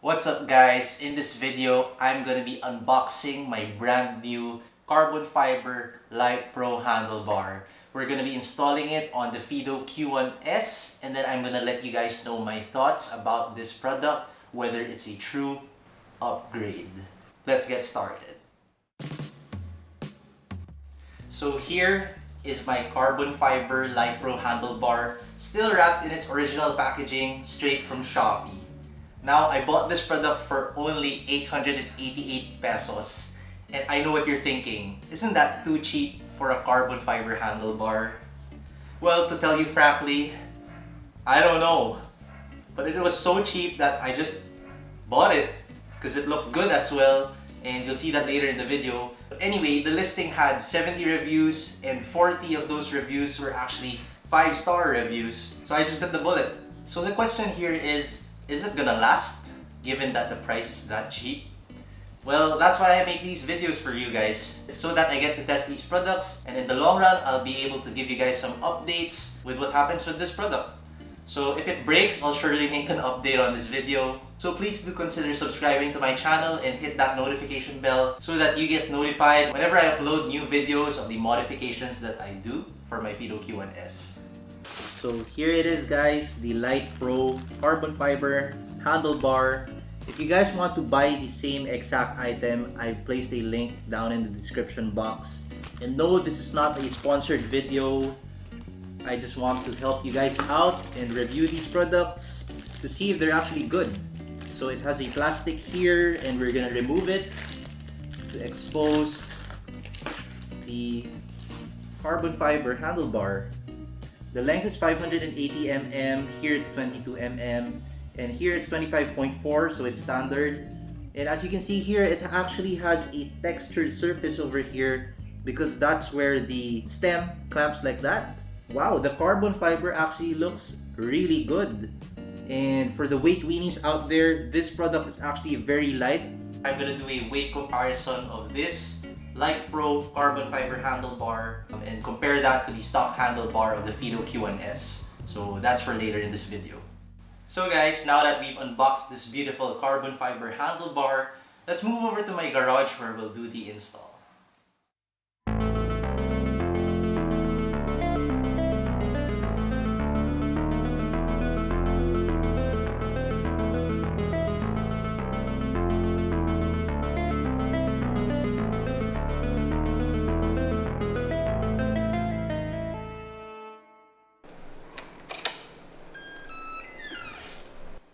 What's up guys? In this video, I'm gonna be unboxing my brand new carbon fiber LitePro handlebar. We're gonna be installing it on the Fiido Q1-S, and then I'm gonna let you guys know my thoughts about this product, whether it's a true upgrade. Let's get started. So here is my carbon fiber LitePro handlebar, still wrapped in its original packaging, straight from Shopee. Now, I bought this product for only 888 pesos. And I know what you're thinking, isn't that too cheap for a carbon fiber handlebar? Well, to tell you frankly, I don't know. But it was so cheap that I just bought it because it looked good as well, and you'll see that later in the video. But anyway, the listing had 70 reviews and 40 of those reviews were actually 5-star reviews. So I just bit the bullet. So the question here is it gonna last, given that the price is that cheap? Well, that's why I make these videos for you guys, so that I get to test these products, and in the long run, I'll be able to give you guys some updates with what happens with this product. So if it breaks, I'll surely make an update on this video. So please do consider subscribing to my channel and hit that notification bell so that you get notified whenever I upload new videos of the modifications that I do for my Fiido Q1-S. So here it is guys, the LitePro Carbon Fiber Handlebar. If you guys want to buy the same exact item, I've placed a link down in the description box. And no, this is not a sponsored video. I just want to help you guys out and review these products to see if they're actually good. So it has a plastic here, and we're gonna remove it to expose the carbon fiber handlebar. The length is 580 mm, here it's 22 mm, and here it's 25.4, so it's standard. And as you can see here, it actually has a textured surface over here because that's where the stem clamps like that. Wow, the carbon fiber actually looks really good. And for the weight weenies out there, this product is actually very light. I'm gonna do a weight comparison of this LitePro Carbon Fiber Handlebar and compare that to the stock handlebar of the Fiido Q1-S. So that's for later in this video. So guys, now that we've unboxed this beautiful carbon fiber handlebar, let's move over to my garage where we'll do the install.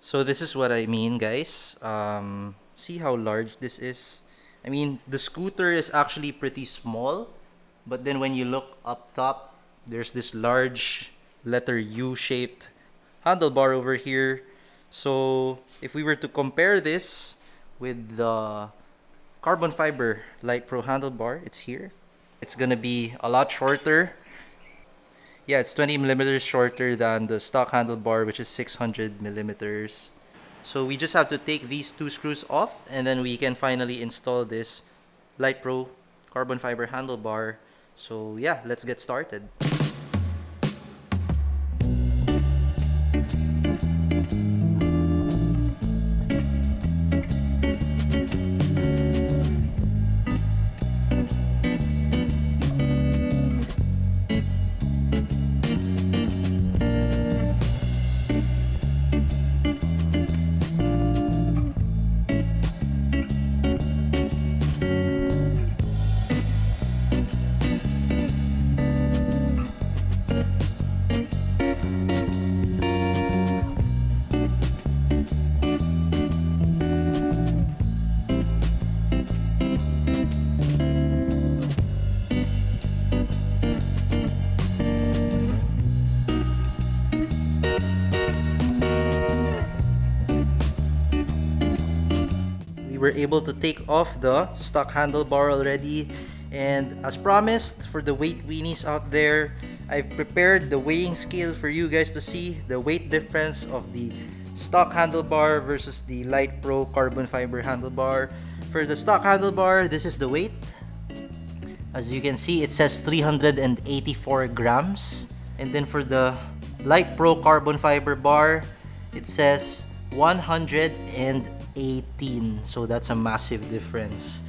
So this is what I mean guys, see how large this is? I mean, the scooter is actually pretty small, but then when you look up top, there's this large letter U-shaped handlebar over here. So if we were to compare this with the carbon fiber LitePro handlebar, it's here. It's gonna be a lot shorter. Yeah, it's 20 millimeters shorter than the stock handlebar, which is 600 millimeters. So we just have to take these two screws off, and then we can finally install this LitePro carbon fiber handlebar. So yeah, let's get started. We're able to take off the stock handlebar already, and as promised, for the weight weenies out there, I've prepared the weighing scale for you guys to see the weight difference of the stock handlebar versus the LitePro carbon fiber handlebar. For the stock handlebar, this is the weight. As you can see, it says 384 grams, and then for the LitePro carbon fiber bar, it says 118. So that's a massive difference.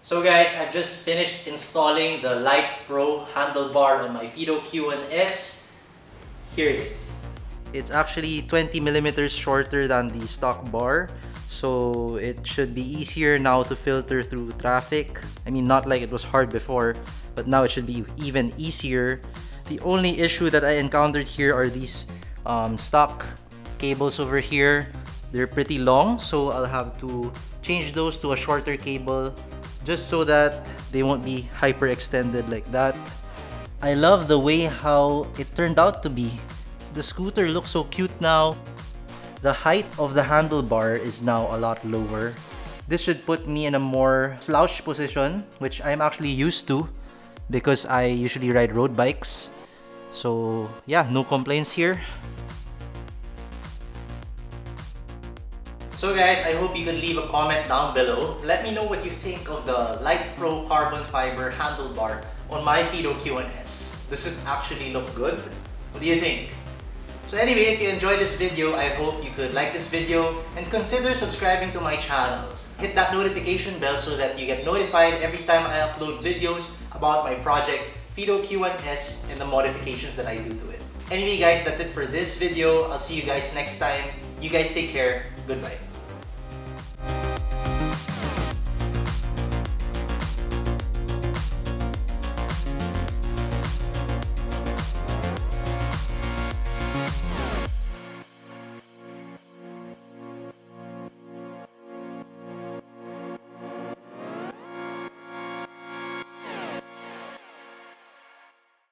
So guys, I've just finished installing the LitePro handlebar on my Fiido Q1-S. Here it is. It's actually 20 millimeters shorter than the stock bar, so it should be easier now to filter through traffic. I mean, not like it was hard before, but now it should be even easier. The only issue that I encountered here are these stock cables over here. They're pretty long, so I'll have to change those to a shorter cable just so that they won't be hyperextended like that. I love the way how it turned out to be. The scooter looks so cute now. The height of the handlebar is now a lot lower. This should put me in a more slouched position, which I'm actually used to because I usually ride road bikes. So yeah, no complaints here. So guys, I hope you can leave a comment down below. Let me know what you think of the LitePro Carbon Fiber Handlebar on my Fiido Q1-S. Does it actually look good? What do you think? So anyway, if you enjoyed this video, I hope you could like this video and consider subscribing to my channel. Hit that notification bell so that you get notified every time I upload videos about my project Fiido Q1-S and the modifications that I do to it. Anyway guys, that's it for this video. I'll see you guys next time. You guys take care. Goodbye.